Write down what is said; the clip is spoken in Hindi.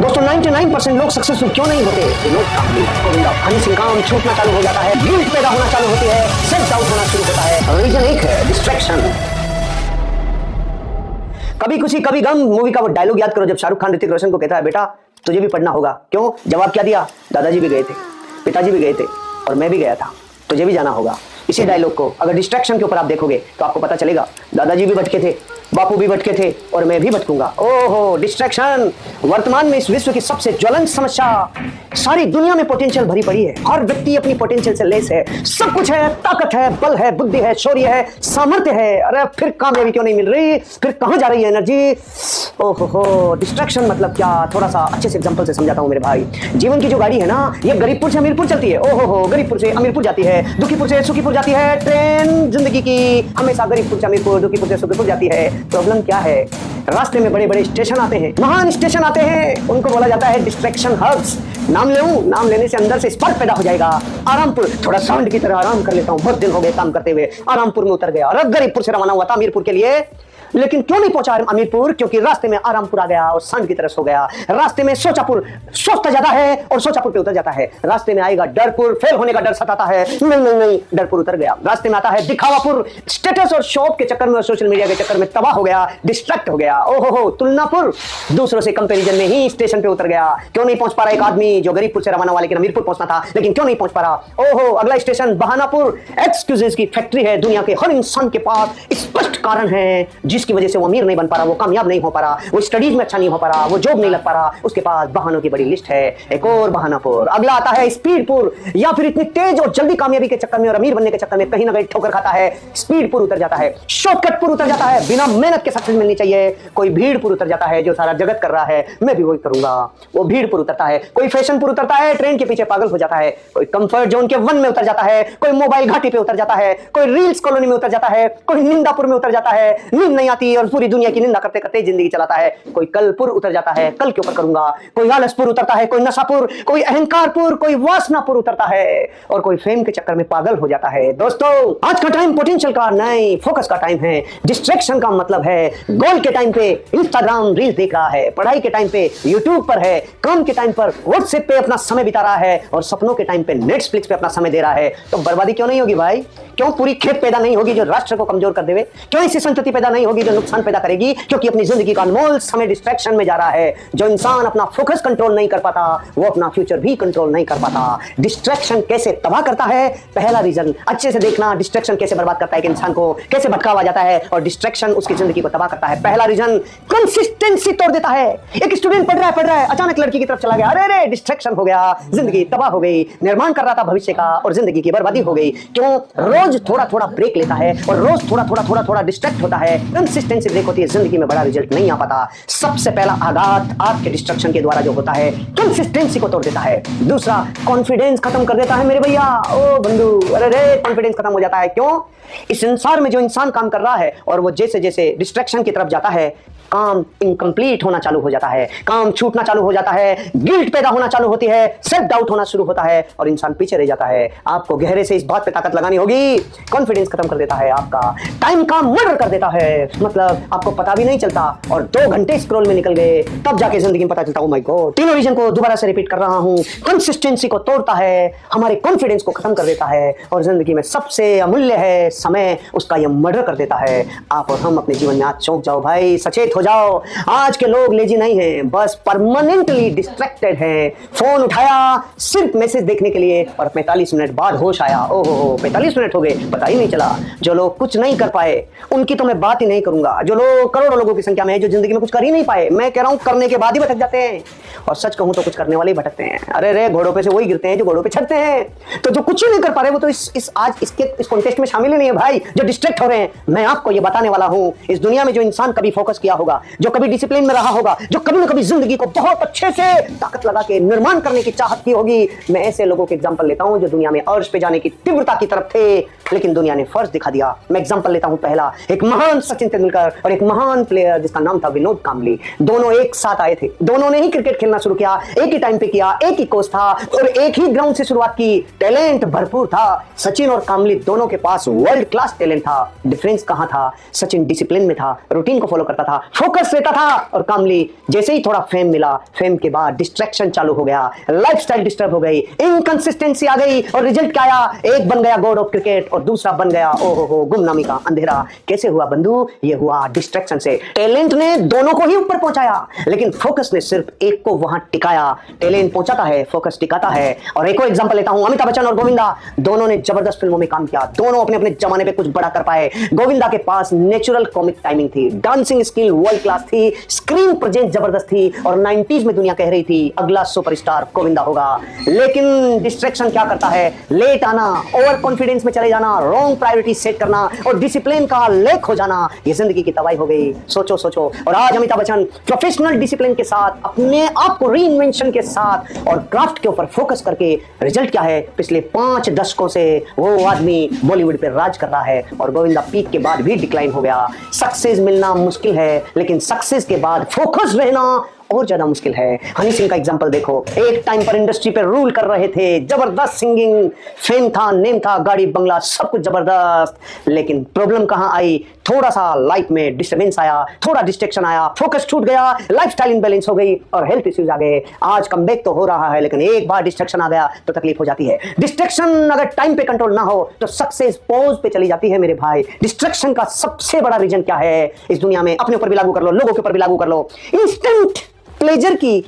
दोस्तों 99% लोग सक्सेसफुल क्यों नहीं होते? लोग हनी सिंह काम छूटना चालू हो जाता है, गिल्ट पैदा होना चालू होती है, सेल्फ डाउट होना शुरू होता है। रीजन एक है डिस्ट्रैक्शन। कभी खुशी कभी गम मूवी का वो डायलॉग याद करो जब शाहरुख खान ऋतिक रोशन को कहता है बेटा तुझे भी पढ़ना होगा। क्यों? जवाब क्या दिया? दादाजी भी गए थे, पिताजी भी गए थे और मैं भी गया था, तुझे भी जाना होगा। इसी डायलॉग को अगर डिस्ट्रैक्शन के ऊपर आप देखोगे तो आपको पता चलेगा दादाजी भी भटके थे, बापू भी भटके थे और मैं भी भटकूंगा। ओहो, डिस्ट्रैक्शन वर्तमान में इस विश्व की सबसे ज्वलंत समस्या। सारी दुनिया में पोटेंशियल भरी पड़ी है, हर व्यक्ति अपनी पोटेंशियल से लेस है, सब कुछ है, ताकत है, बल है, बुद्धि है, शौर्य है, सामर्थ्य है। अरे फिर कामयाबी क्यों नहीं मिल रही? फिर कहां जा रही है एनर्जी? ओहो, डिस्ट्रैक्शन मतलब क्या? थोड़ा सा अच्छे से एग्जांपल से समझाता हूं मेरे भाई। जीवन की जो गाड़ी है ना, ये गरीबपुर से अमीरपुर चलती है। ओहो, गरीबपुर से अमीरपुर जाती है, दुखीपुर से सुखीपुर जाती है। ट्रेन जिंदगी की हमेशा गरीबपुर से अमीरपुर, दुखीपुर से सुखीपुर जाती है। प्रॉब्लम क्या है? रास्ते में बड़े बड़े स्टेशन आते हैं, महान स्टेशन आते हैं, उनको बोला जाता है डिस्ट्रैक्शन हब्स। नाम लूं, नाम लेने से अंदर से स्पार्क पैदा हो जाएगा। आरामपुर, थोड़ा साउंड की तरह आराम कर लेता हूं, बहुत दिन हो गए काम करते हुए। आरामपुर में उतर गया और गरीबपुर से रवाना हुआ था अमीरपुर के लिए, लेकिन क्यों नहीं पहुंचा अमीरपुर? क्योंकि रास्ते में आरामपुर आ गया और सांड की तरह सो गया। रास्ते में सोचापुर सोचता ज्यादा है और सोचापुर पे उतर जाता है। रास्ते में आएगा डरपुर, फेल होने का डर सताता है, नहीं डरपुर उतर गया। रास्ते में आता है दिखावापुर, स्टेटस और शॉप के चक्कर में और सोशल मीडिया के चक्कर में तबाह हो गया, डिस्ट्रैक्ट हो गया। ओहो, तुलनापुर, दूसरों से कंपैरिजन में ही स्टेशन पे उतर गया। क्यों नहीं पहुंच पा रहा एक आदमी जो गरीबपुर से रवाना हुआ लेकिन अमीरपुर पहुंचना था, लेकिन क्यों नहीं पहुंच पा रहा? ओहो, अगला स्टेशन बहानापुर, एक्सक्यूजेस की फैक्ट्री है। दुनिया के हर इंसान के पास स्पष्ट कारण है जिसकी वजह से वो अमीर नहीं बन पा रहा, वो कामयाब नहीं हो पा रहा, वो स्टडीज में अच्छा नहीं हो पा रहा, वो जॉब नहीं लग पा रहा, उसके पास बहानों की बड़ी लिस्ट है। एक और बहानापुर। अगला आता है स्पीडपुर, या फिर इतनी तेज और जल्दी कामयाबी के चक्कर में और अमीर बनने के चक्कर में कहीं ना कहीं ठोकर खाता है, स्पीडपुर उतर जाता है। शॉर्टकटपुर उतर जाता है, बिना मेहनत के सक्सेस मिलनी चाहिए। कोई भीड़पुर उतर जाता है, जो सारा जगत कर रहा है मैं भी वही करूंगा, वो भीड़पुर उतरता है। कोई फैशनपुर उतरता है, ट्रेंड के पीछे पागल हो जाता है। कोई कंफर्ट जोन के वन में उतर जाता है, कोई मोबाइल घाटी पे उतर जाता है, कोई रील्स कॉलोनी में उतर जाता है, कोई निंदापुर में उतर जाता है, नींद नहीं आती और पूरी दुनिया की निंदा करते करते जिंदगी चलाता है। कोई कलपुर उतर जाता है, कल के ऊपर करूंगा। कोई आलसपुर उतरता है, कोई नशापुर, कोई अहंकारपुर, कोई वासनापुर उतरता है और कोई फेम के चक्कर में पागल हो जाता है। दोस्तों, आज का टाइम पोटेंशियल का नहीं, फोकस का टाइम है। डिस्ट्रैक्शन का मतलब है गोल के टाइम पे इंस्टाग्राम रील देख रहा है, पढ़ाई के टाइम पे यूट्यूब पर है, काम के टाइम पर व्हाट्सएप पे अपना समय बिता रहा है और सपनों के टाइम पे नेटफ्लिक्स पे अपना समय दे रहा है। तो बर्बादी क्यों नहीं होगी भाई? क्यों पूरी खेप पैदा नहीं होगी जो राष्ट्र को कमजोर कर देवे? क्यों ऐसी संतति पैदा नहीं होगी जो नुकसान पैदा करेगी? क्योंकि अपनी जिंदगी का अनमोल समय डिस्ट्रैक्शन में जा रहा है। जो इंसान अपना फोकस कंट्रोल नहीं कर पाता वो अपना फ्यूचर भी कंट्रोल नहीं कर पाता। डिस्ट्रैक्शन कैसे तबाह करता है? पहला रीजन अच्छे से देखना, डिस्ट्रैक्शन कैसे बर्बाद करता है कि इंसान को कैसे भटकावा जाता है और डिस्ट्रैक्शन उसकी जिंदगी को तबाह करता है। पहला रीजन कंसिस्टेंसी तोड़ देता है। एक स्टूडेंट पढ़ रहा है, अचानक लड़की की तरफ चला गया, अरे डिस्ट्रैक्शन हो गया, जिंदगी तबाह हो गई। निर्माण कर रहा था भविष्य का और जिंदगी की बर्बादी हो गई। क्यों? रोज थोड़ा थोड़ा ब्रेक लेता है और रोज थोड़ा थोड़ा डिस्ट्रैक्ट होता है। कंसिस्टेंसी ब्रेक होती है, जिंदगी में बड़ा रिजल्ट नहीं आ पाता। सबसे पहला आघात आपके डिस्ट्रैक्शन के द्वारा जो होता है कंसिस्टेंसी को तोड़ देता है। दूसरा, कॉन्फिडेंस खत्म कर देता है मेरे भैया। ओ बंधु, अरे रे कॉन्फिडेंस खत्म हो जाता है। क्यों? इस संसार में जो इंसान काम कर रहा है और वो जैसे जैसे डिस्ट्रैक्शन की तरफ जाता है, काम इनकम्प्लीट होना चालू हो जाता है, काम छूटना चालू हो जाता है, गिल्ट पैदा होना चालू होती है, सेल्फ डाउट होना शुरू होता है और इंसान पीछे रह जाता है। आपको गहरे से इस बात पे ताकत लगानी होगी। कॉन्फिडेंस खत्म कर देता है आपका, टाइम का मर्डर कर देता है, मतलब आपको पता भी नहीं चलता और 2 घंटे स्क्रॉल में निकल गए, तब जाके जिंदगी में पता चलता, ओ माय गॉड। तीनों रीजन को दोबारा से रिपीट कर रहा हूं। कंसिस्टेंसी को तोड़ता है, हमारे कॉन्फिडेंस को खत्म कर देता है और जिंदगी में सबसे अमूल्य है समय, उसका यह मर्डर कर देता है। आप और हम अपने जीवन में आज चौंक जाओ भाई, सचेत हो जाओ। आज के लोग लेजी नहीं हैं, बस परमानेंटली डिस्ट्रैक्टेड हैं। फोन उठाया सिर्फ मैसेज देखने के लिए और 45 मिनट बाद होश आया, ओहो 45 मिनट हो गए, पता ही नहीं चला। जो लोग कुछ नहीं कर पाए उनकी तो मैं बात ही नहीं करूंगा। जो लोग करोड़ों लोगों की संख्या में है जो जिंदगी में कुछ कर ही नहीं पाए, मैं कह रहा हूं करने के बाद ही भटक जाते हैं। और सच कहूं तो कुछ करने वाले ही भटकते हैं। अरे रे, घोड़ों पे से वही गिरते हैं जो घोड़ों पे चढ़ते हैं। तो जो कुछ ही नहीं कर पा रहे वो तो इस कॉन्टेस्ट में शामिल ही नहीं है भाई, जो डिस्ट्रैक्ट हो रहे हैं। मैं आपको ये बताने वाला हूं, इस दुनिया में जो इंसान कभी फोकस किया होगा, जो कभी डिसिप्लिन में रहा होगा, जो कभी ना कभी जिंदगी को बहुत अच्छे से ताकत लगा के निर्माण करने की चाहत की होगी, मैं ऐसे लोगों के एग्जांपल लेता हूं जो दुनिया में अर्श पे जाने की तीव्रता की तरफ थे लेकिन दुनिया ने फर्ज दिखा दिया। मैं एग्जांपल लेता हूं पहला, एक महान सचिन तेंदुलकर और एक महान प्लेयर जिसका नाम था विनोद कांबली। दोनों एक साथ आए थे, दोनों ने ही क्रिकेट खेला खेलना शुरू किया, एक ही टाइम पे किया, एक ही कोच था और एक ही ग्राउंड से शुरुआत की। टैलेंट भरपूर था। सचिन और कामली दोनों के पास वर्ल्ड क्लास टैलेंट था। डिफरेंस कहां था? सचिन डिसिप्लिन में था, रूटीन को फॉलो करता था, फोकस रहता था, और कामली जैसे ही थोड़ा फेम मिला, फेम के बाद डिस्ट्रैक्शन चालू हो गया, लाइफस्टाइल डिस्टर्ब हो गई, इनकंसिस्टेंसी आ गई और रिजल्ट क्या आया? एक बन गया गॉड ऑफ क्रिकेट और दूसरा बन गया ओहो गुमनामी का अंधेरा। कैसे हुआ बंधु? ये हुआ डिस्ट्रैक्शन से। टैलेंट ने दोनों को ही ऊपर पहुंचाया, लेकिन फोकस ने सिर्फ एक को वहां टिकाया। टैलेंट पहुंचाता है, फोकस टिकाता है। और एक और एग्जांपल लेता हूं, अमिताभ बच्चन और गोविंदा दोनों ने जबरदस्त फिल्मों में काम किया, दोनों अपने अपने जमाने पे कुछ बड़ा कर पाए। गोविंदा के पास नेचुरल कॉमिक टाइमिंग थी, डांसिंग स्किल वर्ल्ड क्लास थी, स्क्रीन प्रेजेंस जबरदस्त थी और 90s में दुनिया कह रही थी अगला सुपरस्टार गोविंदा होगा। लेकिन डिस्ट्रैक्शन क्या करता है? लेट आना, ओवर कॉन्फिडेंस में चले जाना, रॉन्ग प्रायोरिटी सेट करना और डिसिप्लिन का लेक हो जाना, ये जिंदगी की तबाही हो गई। सोचो सोचो। और आज अमिताभ बच्चन प्रोफेशनल डिसिप्लिन के साथ, अपने आप को रीइन्वेंशन के साथ और क्राफ्ट के ऊपर फोकस करके, रिजल्ट क्या है? पिछले 5 दशकों से वो आदमी बॉलीवुड पे राज कर रहा है और गोविंदा पीक के बाद भी डिक्लाइन हो गया। सक्सेस मिलना मुश्किल है, लेकिन सक्सेस के बाद फोकस रहना और ज्यादा मुश्किल है। हनी सिंह का एग्जांपल देखो, एक टाइम पर इंडस्ट्री पे रूल कर रहे थे, जबरदस्त सिंगिंग, फेम था, नेम था, गाड़ी बंगला सब कुछ जबरदस्त, लेकिन प्रॉब्लम कहां आई? थोड़ा सा लाइफ में डिस्टर्बेंस आया, थोड़ा डिस्ट्रैक्शन आया, फोकस छूट गया, लाइफस्टाइल इनबैलेंस हो गई और हेल्थ इश्यूज आ गए। आज कमबैक तो हो रहा है, लेकिन एक बार डिस्ट्रैक्शन आ गया तो तकलीफ हो जाती है। डिस्ट्रैक्शन अगर टाइम पे कंट्रोल ना हो तो सक्सेस पॉज पे चली जाती है मेरे भाई। डिस्ट्रैक्शन का सबसे बड़ा रीजन क्या है इस दुनिया में? अपने ऊपर भी लागू कर लो, लोगों के ऊपर भी लागू कर लो। इंस्टेंट प्लेजर की